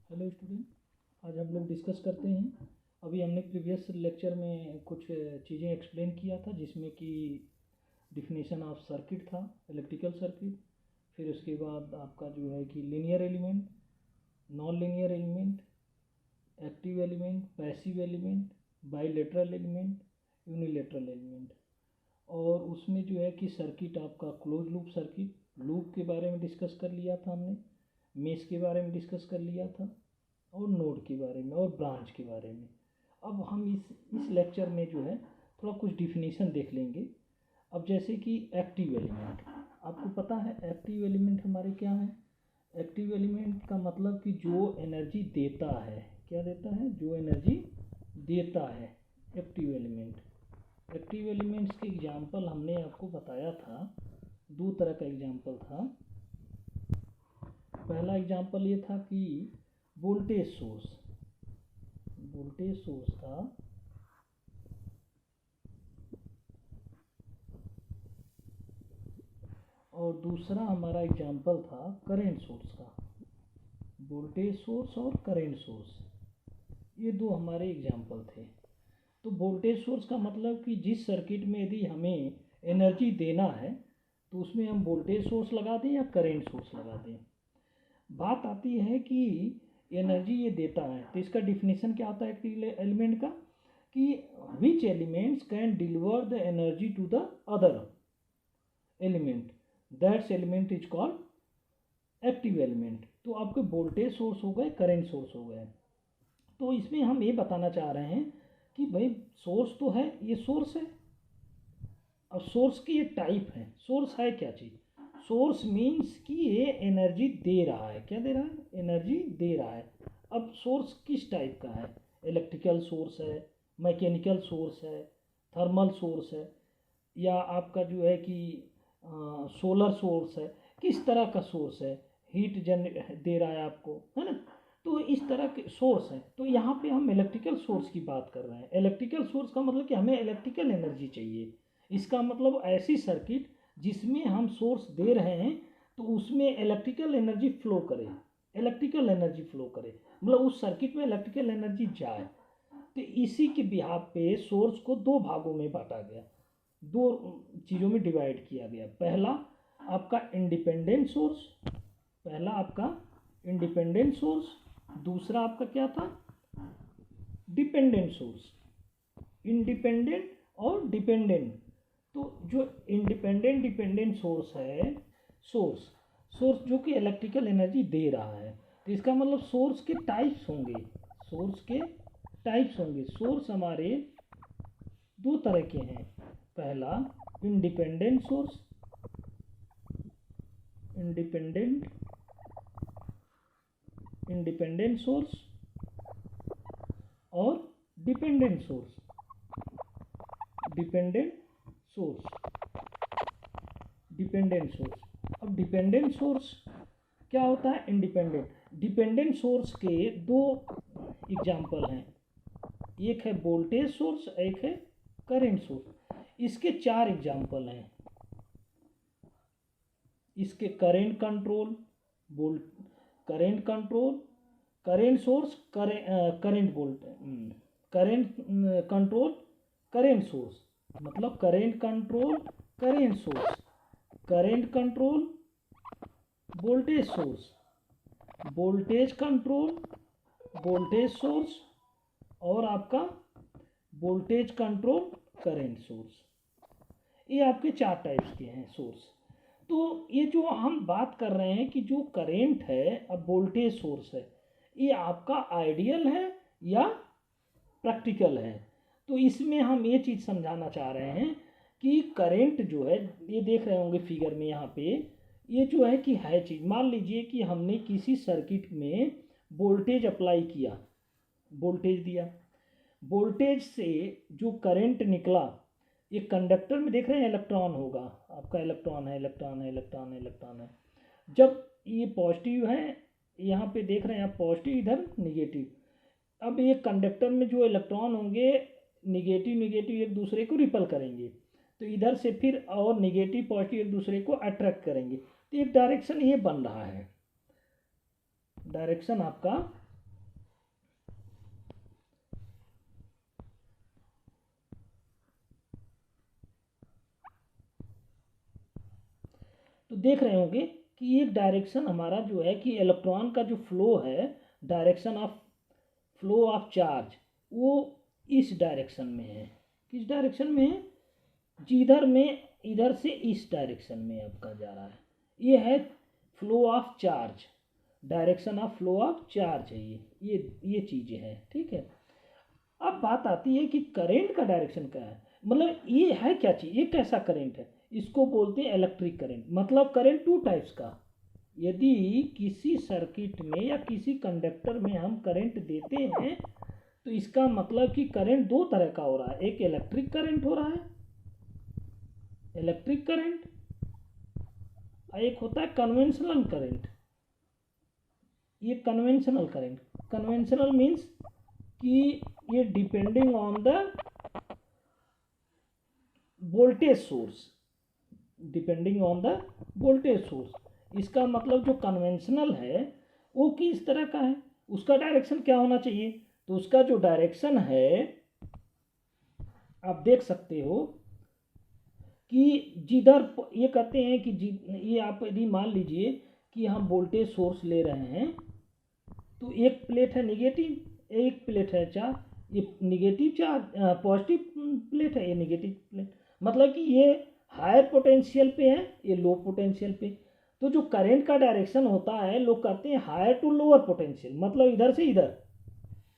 Hello student, आज हम लोग डिस्कस करते हैं। अभी हमने प्रीवियस लेक्चर में कुछ चीज़ें एक्सप्लेन किया था, जिसमें कि डिफिनीशन ऑफ सर्किट था, इलेक्ट्रिकल सर्किट। फिर उसके बाद आपका जो है कि linear element, non linear element, active element, passive element, bilateral element, unilateral element. और उसमें जो है कि सर्किट आपका क्लोज लूप सर्किट, लूप के बारे में डिस्कस कर लिया था हमने, मेश के बारे में डिस्कस कर लिया था, और नोड के बारे में और ब्रांच के बारे में। अब हम इस लेक्चर में जो है थोड़ा कुछ डिफिनीशन देख लेंगे। अब जैसे कि एक्टिव एलिमेंट, आपको पता है एक्टिव एलिमेंट हमारे क्या है। एक्टिव एलिमेंट का मतलब कि जो एनर्जी देता है, क्या देता है, जो एनर्जी देता है, एक्टिव एलिमेंट। एक्टिव एलिमेंट्स के एग्जाम्पल हमने आपको बताया था, दो तरह का एग्जाम्पल था। पहला एग्जाम्पल ये था कि वोल्टेज सोर्स था, और दूसरा हमारा एग्जाम्पल था करंट सोर्स का। वोल्टेज सोर्स और करंट सोर्स, ये दो हमारे एग्जाम्पल थे। तो वोल्टेज सोर्स का मतलब कि जिस सर्किट में यदि हमें एनर्जी देना है तो उसमें हम वोल्टेज सोर्स लगा दें या करंट सोर्स लगा दें। बात आती है कि एनर्जी ये देता है, तो इसका डिफिनीशन क्या होता है एक्टिव एलिमेंट का, कि which elements can deliver the energy to the other element, that's element is called active element. तो आपके वोल्टेज सोर्स हो गए, करंट सोर्स हो गए। तो इसमें हम ये बताना चाह रहे हैं कि भाई सोर्स तो है, ये सोर्स है। अब सोर्स की ये टाइप है, सोर्स है क्या चीज़। सोर्स मीन्स कि ये एनर्जी दे रहा है, क्या दे रहा है, एनर्जी दे रहा है। अब सोर्स किस टाइप का है, इलेक्ट्रिकल सोर्स है, मैकेनिकल सोर्स है, थर्मल सोर्स है, या आपका जो है कि सोलर सोर्स है, किस तरह का सोर्स है, हीट जनरेट दे रहा है आपको, है ना। तो इस तरह के सोर्स हैं। तो यहाँ पे हम इलेक्ट्रिकल सोर्स की बात कर रहे हैं। इलेक्ट्रिकल सोर्स का मतलब कि हमें इलेक्ट्रिकल एनर्जी चाहिए। इसका मतलब ऐसी सर्किट जिसमें हम सोर्स दे रहे हैं तो उसमें इलेक्ट्रिकल एनर्जी फ्लो करे, इलेक्ट्रिकल एनर्जी फ्लो करे, मतलब उस सर्किट में इलेक्ट्रिकल एनर्जी जाए। तो इसी के बिहाफ पे सोर्स को दो भागों में बांटा गया, दो चीज़ों में डिवाइड किया गया। पहला आपका इंडिपेंडेंट सोर्स, पहला आपका इंडिपेंडेंट सोर्स, दूसरा आपका क्या था, डिपेंडेंट सोर्स। इंडिपेंडेंट और डिपेंडेंट। तो जो इंडिपेंडेंट डिपेंडेंट सोर्स है, सोर्स जो कि इलेक्ट्रिकल एनर्जी दे रहा है, तो इसका मतलब सोर्स के टाइप्स होंगे, सोर्स के टाइप्स होंगे। सोर्स हमारे दो तरह के हैं। पहला इंडिपेंडेंट सोर्स, इंडिपेंडेंट सोर्स, और डिपेंडेंट सोर्स, डिपेंडेंट सोर्स। अब डिपेंडेंट सोर्स क्या होता है, डिपेंडेंट सोर्स के दो एग्जाम्पल हैं, एक है वोल्टेज सोर्स, एक है करंट सोर्स। इसके चार एग्जाम्पल हैं। इसके current control, current source, current control, current source, मतलब current control current source, current control voltage source, voltage control voltage source, और आपका वोल्टेज कंट्रोल करंट सोर्स। ये आपके चार टाइप्स के हैं सोर्स। तो ये जो हम बात कर रहे हैं कि जो करंट है, अब वोल्टेज सोर्स है, ये आपका आइडियल है या प्रैक्टिकल है। तो इसमें हम ये चीज़ समझाना चाह रहे हैं कि करंट जो है, ये देख रहे होंगे फिगर में यहाँ पे, ये जो है कि है चीज़, मान लीजिए कि हमने किसी सर्किट में वोल्टेज अप्लाई किया, वोल्टेज दिया, वोल्टेज से जो करंट निकला, ये कंडक्टर में देख रहे हैं इलेक्ट्रॉन होगा, आपका इलेक्ट्रॉन है, इलेक्ट्रॉन है, इलेक्ट्रॉन है, इलेक्ट्रॉन है। जब ये पॉजिटिव है, यहाँ पे देख रहे हैं आप पॉजिटिव, इधर निगेटिव। अब ये कंडक्टर में जो इलेक्ट्रॉन होंगे, निगेटिव निगेटिव एक दूसरे को रिपल करेंगे, तो इधर से फिर और निगेटिव पॉजिटिव एक दूसरे को अट्रैक्ट करेंगे। तो एक डायरेक्शन ये बन रहा है, डायरेक्शन आपका देख रहे होंगे कि एक डायरेक्शन हमारा जो है कि इलेक्ट्रॉन का जो फ्लो है, direction of flow of charge, वो इस डायरेक्शन में है। किस डायरेक्शन में है? जिधर में इधर से इस डायरेक्शन में आपका जा रहा है। ये है flow of charge, direction of flow of charge है ये चीज़ें हैं, ठीक है। अब बात आती है कि करंट का डायरेक्शन क्या है, मतलब ये है क्या चीज़, ये कैसा करंट है, इसको बोलते हैं इलेक्ट्रिक करंट। मतलब करंट टू टाइप्स का, यदि किसी सर्किट में या किसी कंडक्टर में हम करंट देते हैं तो इसका मतलब कि करंट दो तरह का हो रहा है। एक इलेक्ट्रिक करंट हो रहा है, इलेक्ट्रिक करंट, और एक होता है कन्वेंशनल करंट। ये कन्वेंशनल करंट, कन्वेंशनल मीन्स कि ये depending on the voltage source, depending on the voltage source. इसका मतलब जो कन्वेंशनल है वो किस तरह का है, उसका डायरेक्शन क्या होना चाहिए, तो उसका जो डायरेक्शन है आप देख सकते हो कि जिधर ये कहते हैं कि ये आप यदि मान लीजिए कि हम वोल्टेज सोर्स ले रहे हैं, तो एक प्लेट है निगेटिव, एक प्लेट है चार्ज, ये निगेटिव चार्ज, पॉजिटिव प्लेट है, ये निगेटिव प्लेट, मतलब कि ये हायर पोटेंशियल पे है, ये लो पोटेंशियल पे। तो जो करंट का डायरेक्शन होता है, लोग कहते हैं हायर टू लोअर पोटेंशियल, मतलब इधर से इधर,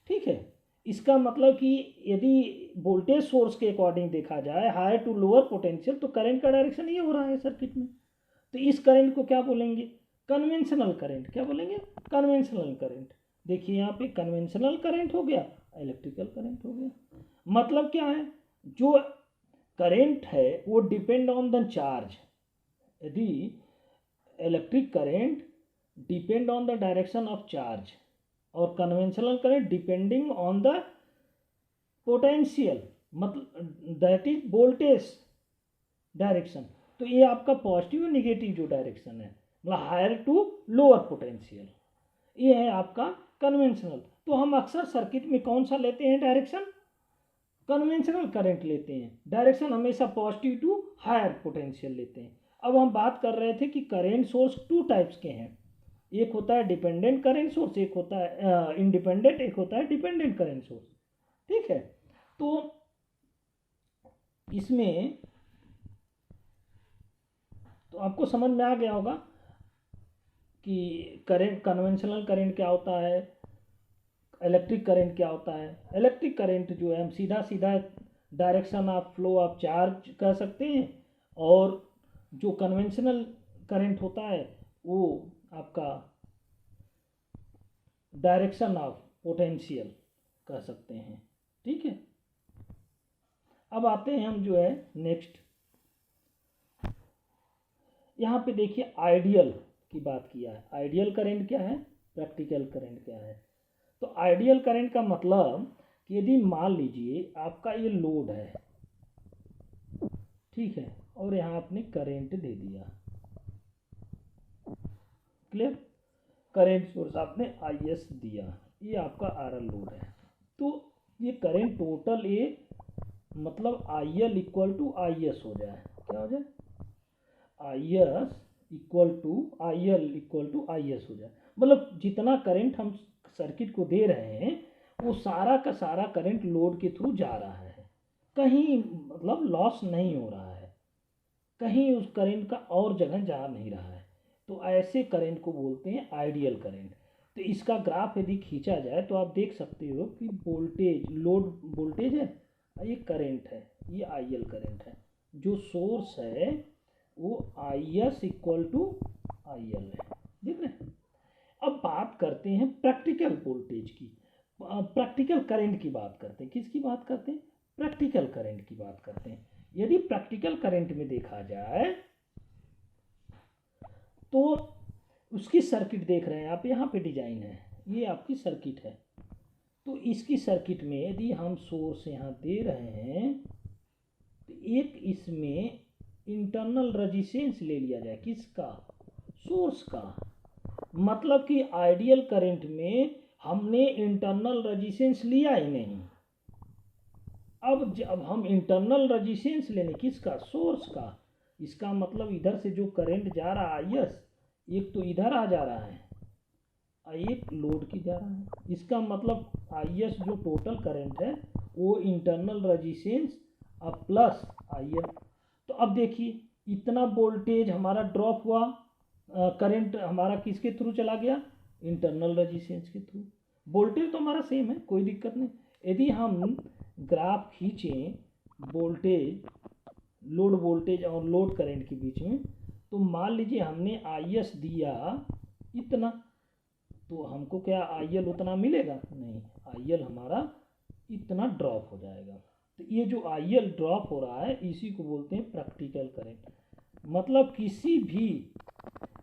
ठीक है। इसका मतलब कि यदि वोल्टेज सोर्स के अकॉर्डिंग देखा जाए हायर टू लोअर पोटेंशियल, तो करंट का डायरेक्शन ये हो रहा है सर्किट में। तो इस करंट को क्या बोलेंगे? Conventional current. क्या बोलेंगे? Conventional current. देखिए यहाँ पे कन्वेंशनल करंट हो गया, इलेक्ट्रिकल करंट हो गया। मतलब क्या है, जो करंट है वो डिपेंड ऑन द चार्ज। यदि electric current depend on the direction of charge और conventional current depending on the potential, मतलब दैट इज वोल्टेज डायरेक्शन। तो ये आपका पॉजिटिव और निगेटिव जो डायरेक्शन है, मतलब हायर टू लोअर पोटेंशियल, ये है आपका कन्वेंशनल। तो हम अक्सर सर्किट में कौन सा लेते हैं डायरेक्शन? कन्वेंशनल करंट लेते हैं, डायरेक्शन हमेशा पॉजिटिव टू हायर पोटेंशियल लेते हैं। अब हम बात कर रहे थे कि करंट सोर्स टू टाइप्स के हैं, एक होता है डिपेंडेंट करंट सोर्स, एक होता है इंडिपेंडेंट, एक होता है डिपेंडेंट करंट सोर्स, ठीक है। तो इसमें तो आपको समझ में आ गया होगा कि करंट, कन्वेंशनल करंट क्या होता है, इलेक्ट्रिक करंट क्या होता है। इलेक्ट्रिक करंट जो है हम सीधा सीधा direction of flow of charge कह सकते हैं, और जो कन्वेंशनल करंट होता है वो आपका डायरेक्शन ऑफ पोटेंशियल कह सकते हैं, ठीक है। अब आते हैं हम जो है नेक्स्ट, यहाँ पे देखिए आइडियल की बात किया है। आइडियल करंट क्या है, प्रैक्टिकल करंट क्या है। तो आइडियल करंट का मतलब कि यदि मान लीजिए आपका ये लोड है, ठीक है, और यहाँ आपने करंट दे दिया, क्लियर, करंट सोर्स आपने IS दिया, ये आपका RL लोड है। तो ये करंट टोटल ये मतलब IL इक्वल टू IS हो जाए, क्या हो जाए, IS equal to IL equal to IS हो जाए। मतलब जितना करंट हम सर्किट को दे रहे हैं वो सारा का सारा करंट लोड के थ्रू जा रहा है, कहीं मतलब लॉस नहीं हो रहा है, कहीं उस करंट का और जगह जा नहीं रहा है। तो ऐसे करंट को बोलते हैं आइडियल करंट। तो इसका ग्राफ यदि खींचा जाए तो आप देख सकते हो कि वोल्टेज, लोड वोल्टेज है, ये करंट है, ये IL करंट है, जो सोर्स है वो IS इक्वल टू IL है, देख रहे हैं। अब बात करते हैं प्रैक्टिकल वोल्टेज की, प्रैक्टिकल करंट की बात करते हैं। किसकी बात करते हैं? प्रैक्टिकल करंट की बात करते हैं। यदि प्रैक्टिकल करंट में देखा जाए तो उसकी सर्किट देख रहे हैं आप, यहाँ पे डिजाइन है, ये आपकी सर्किट है। तो इसकी सर्किट में यदि हम सोर्स यहाँ दे रहे हैं तो एक इसमें इंटरनल रेजिस्टेंस ले लिया जाए, किसका? सोर्स का। मतलब कि आइडियल करंट में हमने इंटरनल रेजिस्टेंस लिया ही नहीं। अब जब हम इंटरनल रेजिस्टेंस लेने, किसका? सोर्स का, इसका मतलब इधर से जो करंट जा रहा है आई एस, एक तो इधर आ जा रहा है और एक लोड की जा रहा है। इसका मतलब आई एस जो टोटल करंट है वो इंटरनल रजिस्टेंस अब प्लस आई एल। तो अब देखिए इतना वोल्टेज हमारा ड्रॉप हुआ, करंट हमारा किसके थ्रू चला गया, इंटरनल रजिस्टेंस के थ्रू। वोल्टेज तो हमारा सेम है, कोई दिक्कत नहीं। यदि हम ग्राफ खींचें वोल्टेज, लोड वोल्टेज और लोड करंट के बीच में, तो मान लीजिए हमने आई एस दिया इतना, तो हमको क्या आई एल उतना मिलेगा, नहीं, आई एल हमारा इतना ड्रॉप हो जाएगा। तो ये जो आई एल ड्रॉप हो रहा है इसी को बोलते हैं प्रैक्टिकल करंट। मतलब किसी भी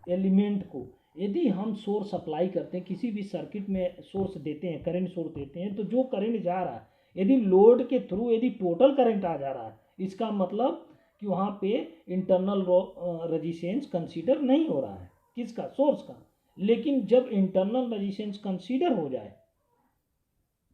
एलिमेंट को यदि हम सोर्स अप्लाई करते हैं, किसी भी सर्किट में सोर्स देते हैं, करंट सोर्स देते हैं, तो जो करंट जा रहा है यदि लोड के थ्रू यदि टोटल करंट आ जा रहा है, इसका मतलब कि वहाँ पे इंटरनल रजिस्टेंस कंसीडर नहीं हो रहा है, किसका, सोर्स का। लेकिन जब इंटरनल रजिस्टेंस कंसीडर हो जाए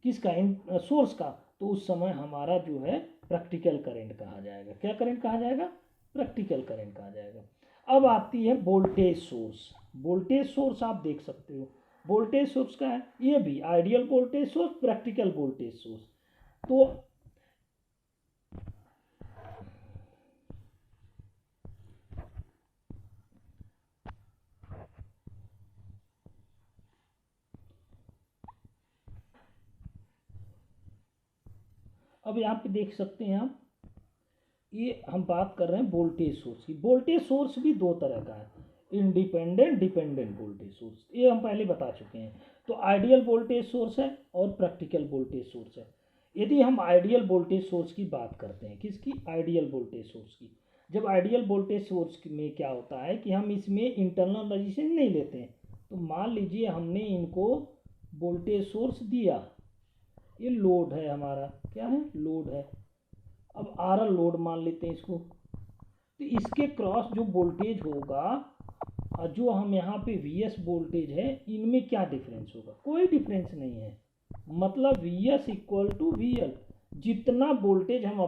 किसका, सोर्स का, तो उस समय हमारा जो है प्रैक्टिकल करंट कहा जाएगा। क्या करंट कहा जाएगा, प्रैक्टिकल करंट कहा जाएगा। अब आती है वोल्टेज सोर्स। वोल्टेज सोर्स आप देख सकते हो, वोल्टेज सोर्स का है, ये भी ideal voltage source, practical voltage source. तो अब यहाँ पे देख सकते हैं आप, ये हम बात कर रहे हैं वोल्टेज सोर्स की। वोल्टेज सोर्स भी दो तरह का है, इंडिपेंडेंट, डिपेंडेंट वोल्टेज सोर्स, ये हम पहले बता चुके हैं। तो आइडियल वोल्टेज सोर्स है और प्रैक्टिकल वोल्टेज सोर्स है। यदि हम आइडियल वोल्टेज सोर्स की बात करते हैं, किसकी, आइडियल वोल्टेज सोर्स की। जब आइडियल वोल्टेज सोर्स में क्या होता है कि हम इसमें इंटरनल रजिस्टेंस नहीं लेते हैं। तो मान लीजिए हमने इनको वोल्टेज सोर्स दिया, ये लोड है हमारा, क्या है, लोड है। अब आर एल लोड मान लेते हैं इसको। तो इसके क्रॉस जो वोल्टेज होगा और जो हम यहाँ पे वी एस वोल्टेज है, इनमें क्या डिफरेंस होगा, कोई डिफरेंस नहीं है। मतलब V S equal to V L, जितना वोल्टेज हम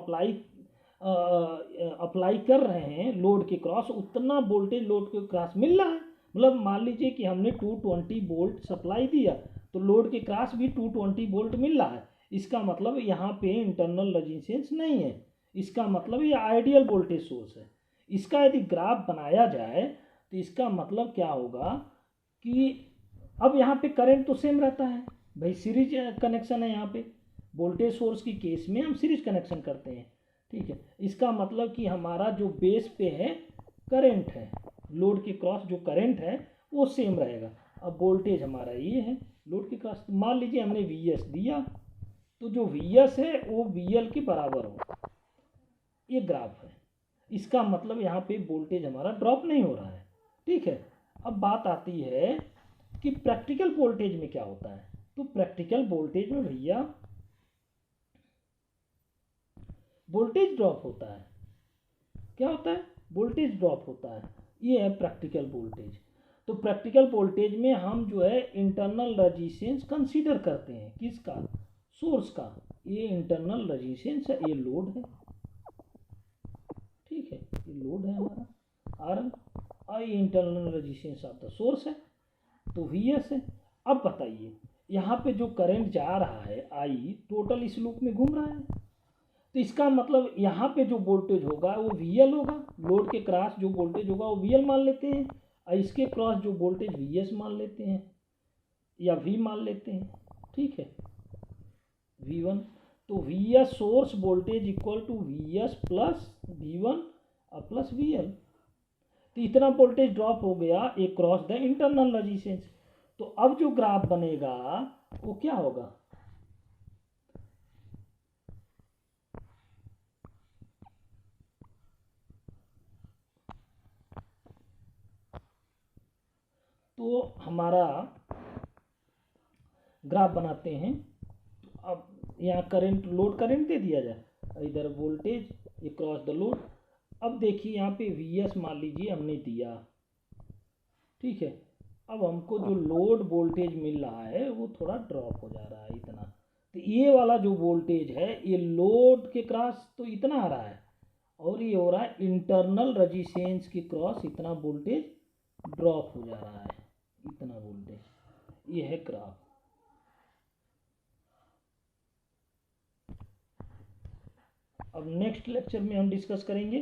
अप्लाई कर रहे हैं लोड के क्रॉस, उतना वोल्टेज लोड के क्रॉस मिल रहा है। मतलब मान लीजिए कि हमने 220 वोल्ट सप्लाई दिया, तो लोड के क्रॉस भी 220 वोल्ट मिल रहा है। इसका मतलब यहाँ पे इंटरनल रजिस्टेंस नहीं है, इसका मतलब ये आइडियल वोल्टेज सोर्स है। इसका यदि ग्राफ बनाया जाए तो इसका मतलब क्या होगा कि अब यहाँ पे करंट तो सेम रहता है भाई, सीरीज कनेक्शन है। यहाँ पे वोल्टेज सोर्स की केस में हम सीरीज कनेक्शन करते हैं, ठीक है। इसका मतलब कि हमारा जो बेस पे है करंट है, लोड के क्रॉस जो करंट है वो सेम रहेगा। अब वोल्टेज हमारा ये है लोड के क्रॉस, मान लीजिए हमने वी एस दिया, तो जो वी एस है वो वी एल के बराबर हो, ये ग्राफ है। इसका मतलब यहाँ पे वोल्टेज हमारा ड्रॉप नहीं हो रहा है, ठीक है। अब बात आती है कि प्रैक्टिकल वोल्टेज में क्या होता है। तो प्रैक्टिकल वोल्टेज में भैया वोल्टेज ड्रॉप होता है। क्या होता है, वोल्टेज ड्रॉप होता है, ये है प्रैक्टिकल वोल्टेज। तो प्रैक्टिकल वोल्टेज में हम जो है इंटरनल रजिस्टेंस कंसीडर करते हैं, किसका, सोर्स का। ये इंटरनल रजिस्टेंस है, ये लोड है, ठीक है, ये लोड है हमारा आर एल, और ये internal resistance of the source है, तो वी एस है। अब बताइए यहाँ पे जो करंट जा रहा है आई, टोटल इस लूप में घूम रहा है, तो इसका मतलब यहाँ पे जो वोल्टेज होगा वो वी एल होगा। लोड के क्रॉस जो वोल्टेज होगा वो वी एल मान लेते हैं, और इसके क्रॉस जो वोल्टेज वी एस मान लेते हैं या वी मान लेते हैं, ठीक है, वी वन। तो V S source voltage equal to V S plus V one और प्लस वी एल। तो इतना वोल्टेज ड्रॉप हो गया across the internal resistance. तो अब जो ग्राफ बनेगा वो क्या होगा, तो हमारा ग्राफ बनाते हैं। अब यहाँ करंट, लोड करंट दे दिया जाए, इधर वोल्टेज ये क्रॉस द लोड। अब देखिए यहाँ पे वी एस मान लीजिए हमने दिया, ठीक है। अब हमको जो लोड वोल्टेज मिल रहा है वो थोड़ा ड्रॉप हो जा रहा है इतना। तो ये वाला जो वोल्टेज है ये लोड के क्रॉस तो इतना आ रहा है, और ये हो रहा है इंटरनल रेजिस्टेंस के क्रॉस इतना वोल्टेज ड्रॉप हो जा रहा है, इतना वोल्टेज। ये है ग्राफ। अब नेक्स्ट लेक्चर में हम डिस्कस करेंगे